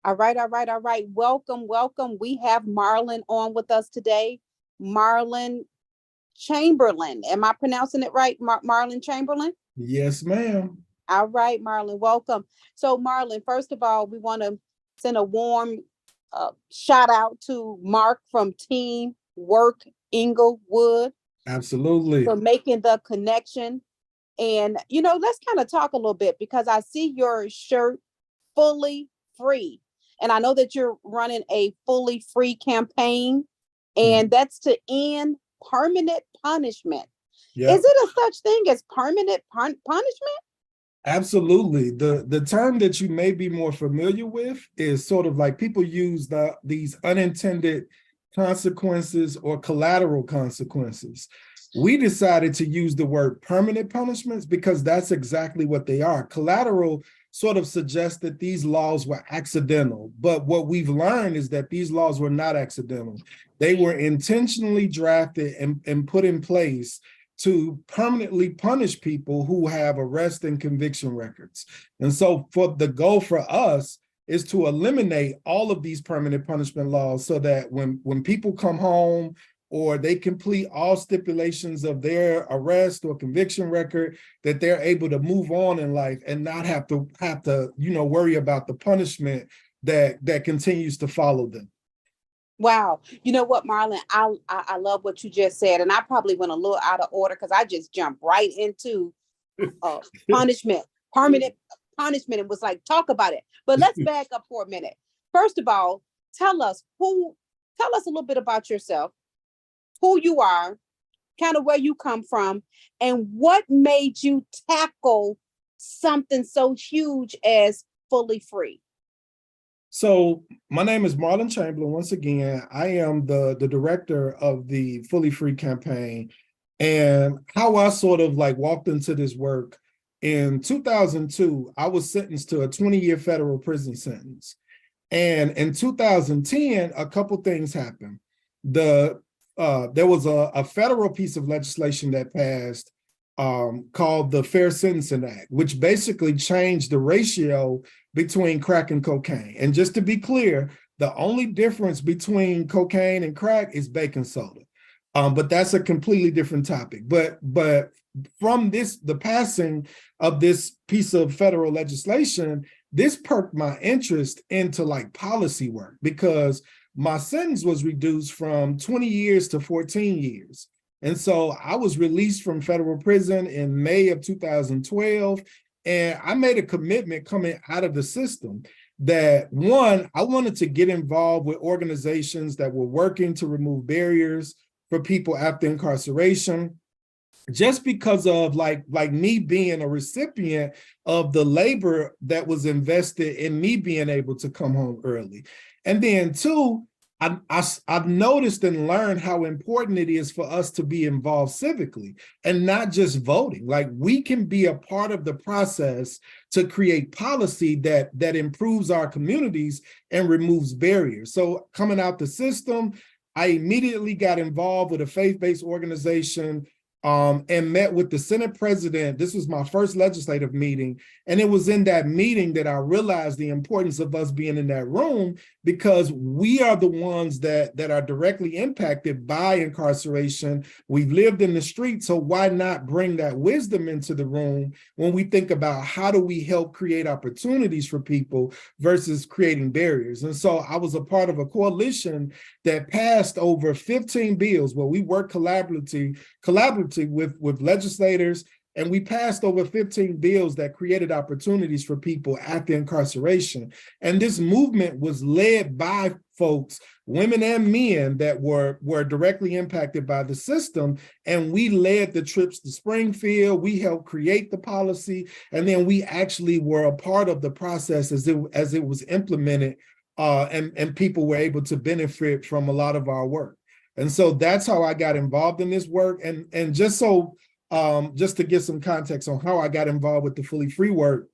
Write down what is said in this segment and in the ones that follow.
All right, all right, all right. Welcome, welcome. We have Marlon on with us today. Marlon Chamberlain. Am I pronouncing it right? Marlon Chamberlain? Yes, ma'am. All right, Marlon, welcome. So, Marlon, first of all, we want to send a warm shout out to Mark from Team Work Engelwood for Absolutely. making the connection. And, let's kind of talk a little bit because I see your shirt fully free. And I know that you're running a fully free campaign, and Mhm. that's to end permanent punishment. Is Yep. it a such thing as permanent punishment? Absolutely. The term that you may be more familiar with is sort of like people use these unintended consequences or collateral consequences. We decided to use the word permanent punishments because that's exactly what they are. Collateral sort of suggests that these laws were accidental, but what we've learned is that these laws were not accidental. They were intentionally drafted and put in place to permanently punish people who have arrest and conviction records. And so for the goal for us is to eliminate all of these permanent punishment laws so that when people come home or they complete all stipulations of their arrest or conviction record, that they're able to move on in life and not have to worry about the punishment that continues to follow them. Wow. You know what, Marlon? I love what you just said. And I probably went a little out of order because I just jumped right into uh, punishment, permanent punishment, and was like, talk about it. But let's back up for a minute. First of all, tell us a little bit about yourself, who you are, kind of where you come from, and what made you tackle something so huge as fully free. So my name is Marlon Chamberlain. Once again, I am the director of the Fully Free campaign. And how I sort of like walked into this work in 2002, I was sentenced to a 20-year federal prison sentence. And in 2010, a couple things happened. There was a federal piece of legislation that passed called the Fair Sentencing Act, which basically changed the ratio between crack and cocaine. And just to be clear, the only difference between cocaine and crack is baking soda. But that's a completely different topic. But from the passing of this piece of federal legislation, this perked my interest into like policy work because my sentence was reduced from 20 years to 14 years. And so I was released from federal prison in May of 2012. And I made a commitment coming out of the system that one, I wanted to get involved with organizations that were working to remove barriers for people after incarceration, just because of like me being a recipient of the labor that was invested in me being able to come home early. And then two, I've noticed and learned how important it is for us to be involved civically and not just voting. Like we can be a part of the process to create policy that improves our communities and removes barriers. So coming out the system, I immediately got involved with a faith-based organization and met with the Senate president. This was my first legislative meeting. And it was in that meeting that I realized the importance of us being in that room because we are the ones that are directly impacted by incarceration. We've lived in the street, so why not bring that wisdom into the room when we think about how do we help create opportunities for people versus creating barriers? And so I was a part of a coalition that passed over 15 bills where we worked collaboratively with legislators, and we passed over 15 bills that created opportunities for people after incarceration. And this movement was led by folks, women and men, that were directly impacted by the system. And we led the trips to Springfield. We helped create the policy. And then we actually were a part of the process as it was implemented, and people were able to benefit from a lot of our work. And so that's how I got involved in this work. And just to get some context on how I got involved with the Fully Free work,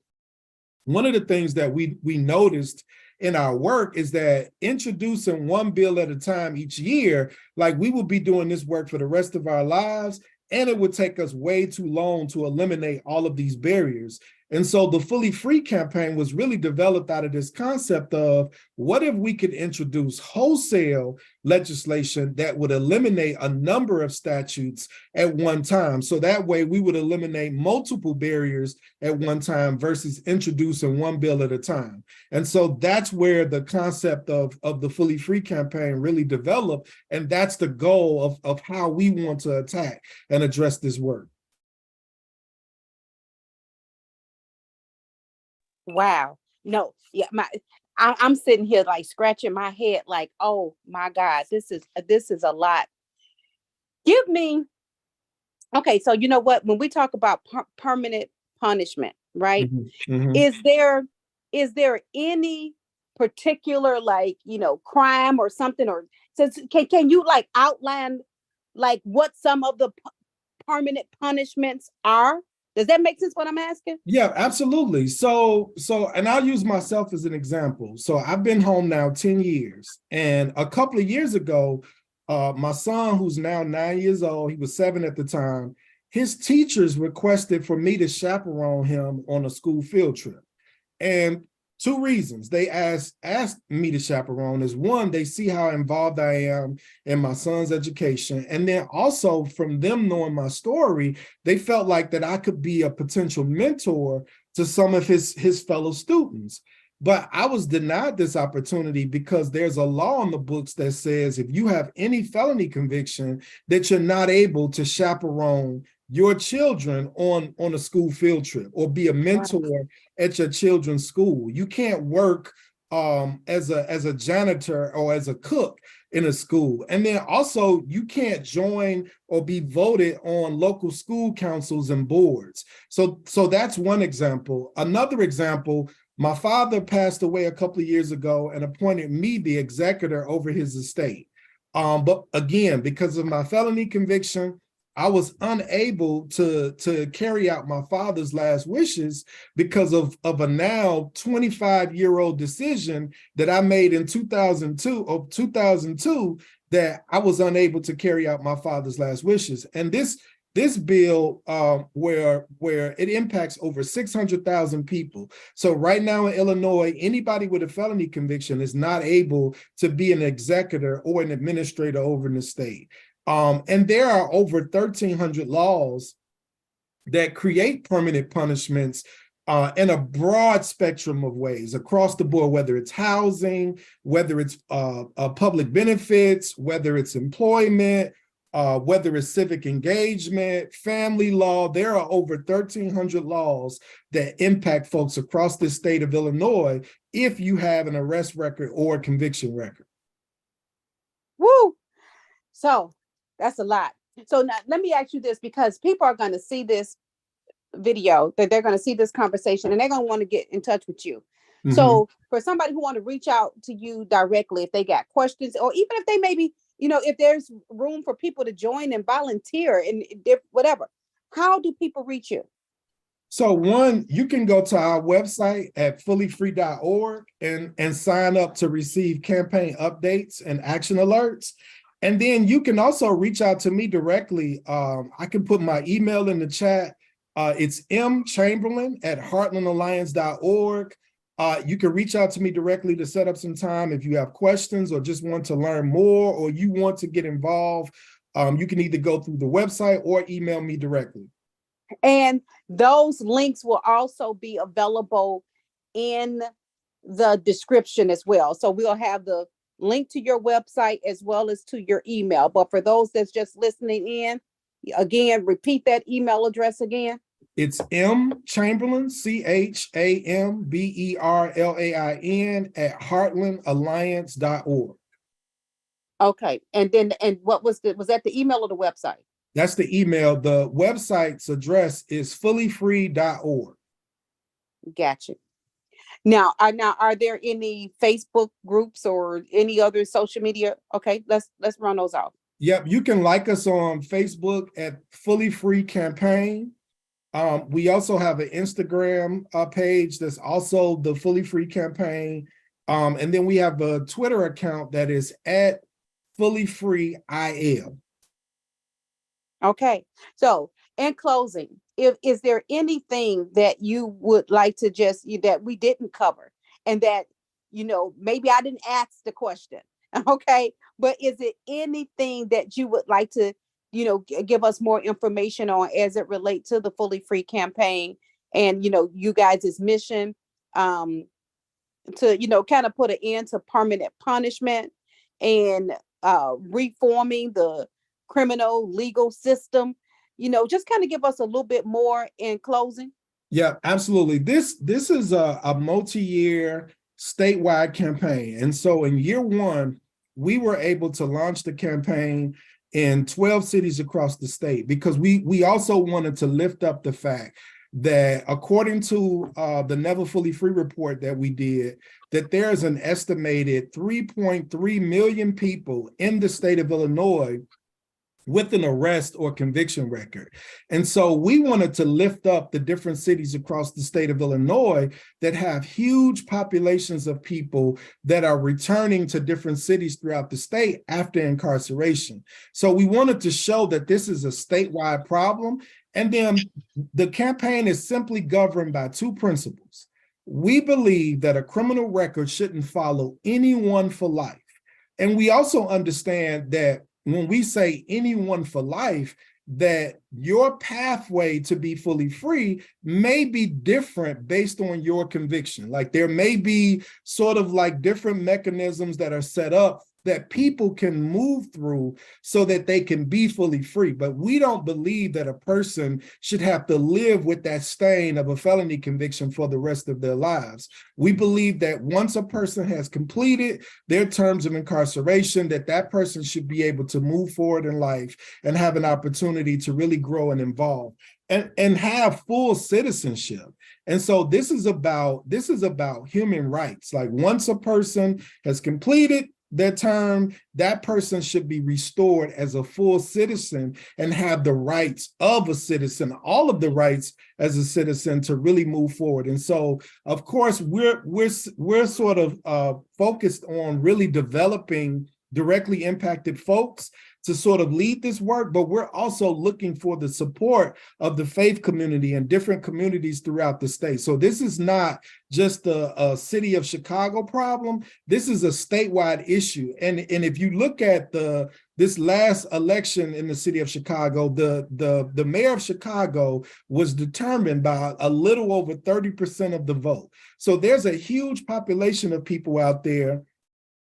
one of the things that we noticed in our work is that introducing one bill at a time each year, like we will be doing this work for the rest of our lives, and it would take us way too long to eliminate all of these barriers. And so the Fully Free campaign was really developed out of this concept of what if we could introduce wholesale legislation that would eliminate a number of statutes at one time. So that way we would eliminate multiple barriers at one time versus introducing one bill at a time. And so that's where the concept of the Fully Free campaign really developed. And that's the goal of how we want to attack and address this work. Wow. No, yeah, I'm sitting here like scratching my head, like, oh my God, this is a lot. Give me, okay, so you know what? When we talk about permanent punishment, right? Is there any particular, like, crime or something, or can you like outline like what some of the permanent punishments are? Does that make sense what I'm asking? Yeah, absolutely. So, and I'll use myself as an example. So I've been home now 10 years. And a couple of years ago, my son, who's now 9 years old, he was 7 at the time, his teachers requested for me to chaperone him on a school field trip. And two reasons they asked me to chaperone is, one, they see how involved I am in my son's education. And then also from them knowing my story, they felt like that I could be a potential mentor to some of his fellow students. But I was denied this opportunity because there's a law on the books that says if you have any felony conviction that you're not able to chaperone your children on a school field trip or be a mentor at your children's school. You can't work as a janitor or as a cook in a school. And then also you can't join or be voted on local school councils and boards. So that's one example. Another example, my father passed away a couple of years ago and appointed me the executor over his estate. But again, because of my felony conviction, I was unable to carry out my father's last wishes because of a now 25-year-old decision that I made in 2002 that I was unable to carry out my father's last wishes. And this bill where it impacts over 600,000 people. So right now in Illinois, anybody with a felony conviction is not able to be an executor or an administrator over an estate. And there are over 1,300 laws that create permanent punishments in a broad spectrum of ways across the board, whether it's housing, whether it's public benefits, whether it's employment, whether it's civic engagement, family law. There are over 1,300 laws that impact folks across the state of Illinois if you have an arrest record or a conviction record. Woo! So that's a lot. So now let me ask you this, because people are going to see this video, that they're going to see this conversation, and they're going to want to get in touch with you. So for somebody who want to reach out to you directly, if they got questions, or even if they maybe, if there's room for people to join and volunteer and whatever, how do people reach you? So one, you can go to our website at fullyfree.org and sign up to receive campaign updates and action alerts. And then you can also reach out to me directly. I can put my email in the chat. It's mchamberlain@heartlandalliance.org. You can reach out to me directly to set up some time if you have questions or just want to learn more or you want to get involved. You can either go through the website or email me directly. And those links will also be available in the description as well. So we'll have the link to your website as well as to your email. But for those that's just listening in, again, repeat that email address again. It's mchamberlain, CHAMBERLAIN @heartlandalliance.org. Okay. And what was that the email or the website? That's the email. The website's address is fullyfree.org. Gotcha. Now, are there any Facebook groups or any other social media? Okay, let's run those off. Yep, you can like us on Facebook at Fully Free Campaign. We also have an Instagram page that's also the Fully Free Campaign. And then we have a Twitter account that is at Fully Free IL. Okay, so in closing, if is there anything that you would like to just that we didn't cover, and that maybe I didn't ask the question, okay, but is it anything that you would like to give us more information on as it relates to the Fully Free campaign, and you guys' mission, um to kind of put an end to permanent punishment, and reforming the criminal legal system, just kind of give us a little bit more in closing. Yeah, absolutely. This is a multi-year statewide campaign. And so in year one, we were able to launch the campaign in 12 cities across the state, because we also wanted to lift up the fact that, according to the Never Fully Free report that we did, that there's an estimated 3.3 million people in the state of Illinois with an arrest or conviction record. And so we wanted to lift up the different cities across the state of Illinois that have huge populations of people that are returning to different cities throughout the state after incarceration. So we wanted to show that this is a statewide problem. And then the campaign is simply governed by two principles. We believe that a criminal record shouldn't follow anyone for life. And we also understand that when we say anyone for life, that your pathway to be fully free may be different based on your conviction. Like, there may be sort of like different mechanisms that are set up that people can move through so that they can be fully free. But we don't believe that a person should have to live with that stain of a felony conviction for the rest of their lives. We believe that once a person has completed their terms of incarceration, that person should be able to move forward in life and have an opportunity to really grow and evolve and have full citizenship. And so this is about human rights. Like, once a person has completed their term, that person should be restored as a full citizen and have the rights of a citizen, all of the rights as a citizen, to really move forward. And so, of course, we're sort of focused on really developing directly impacted folks to sort of lead this work, but we're also looking for the support of the faith community and different communities throughout the state. So this is not just a city of Chicago problem. This is a statewide issue. And if you look at this last election in the city of Chicago, the mayor of Chicago was determined by a little over 30% of the vote. So there's a huge population of people out there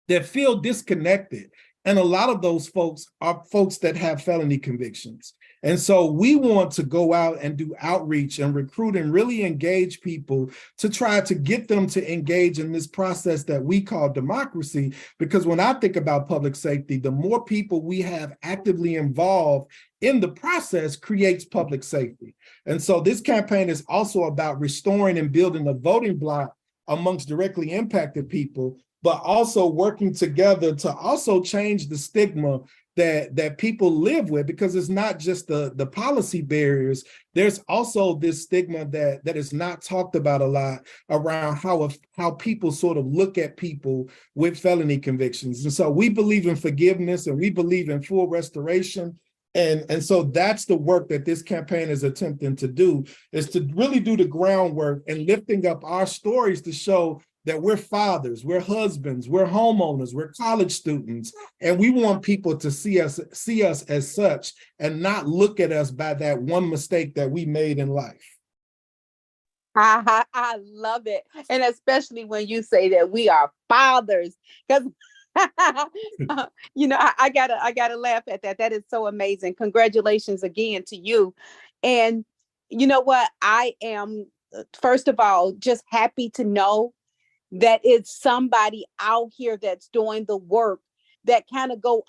that feel disconnected. And a lot of those folks are folks that have felony convictions. And so we want to go out and do outreach and recruit and really engage people to try to get them to engage in this process that we call democracy. Because when I think about public safety, the more people we have actively involved in the process creates public safety. And so this campaign is also about restoring and building a voting bloc amongst directly impacted people, but also working together to also change the stigma that people live with, because it's not just the policy barriers. There's also this stigma that is not talked about a lot around how people sort of look at people with felony convictions. And so we believe in forgiveness, and we believe in full restoration. And so that's the work that this campaign is attempting to do, is to really do the groundwork and lifting up our stories to show that we're fathers, we're husbands, we're homeowners, we're college students, and we want people to see us as such and not look at us by that one mistake that we made in life. I love it. And especially when you say that we are fathers, because I gotta laugh at that. That is so amazing. Congratulations again to you. And you know what? I am, first of all, just happy to know that it's somebody out here that's doing the work that kind of go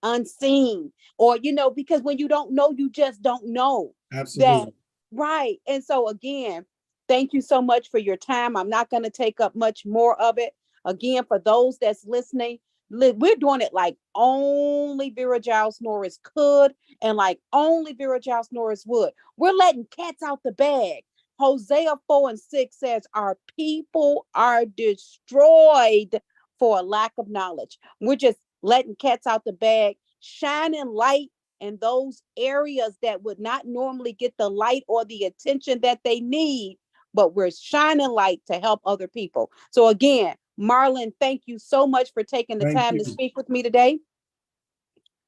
unseen, or because when you don't know, you just don't know. Absolutely. Right. And so again, thank you so much for your time. I'm not going to take up much more of it. Again, for those that's listening, we're doing it like only Vera Giles-Norris could, and like only Vera Giles-Norris would. We're letting cats out the bag. Hosea 4:6 says our people are destroyed for a lack of knowledge. We're just letting cats out the bag, shining light in those areas that would not normally get the light or the attention that they need, but we're shining light to help other people. So again, Marlon, thank you so much for taking the Thank time you. to speak with me today.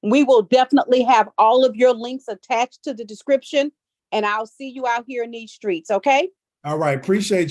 We will definitely have all of your links attached to the description, and I'll see you out here in these streets, okay? All right. Appreciate you.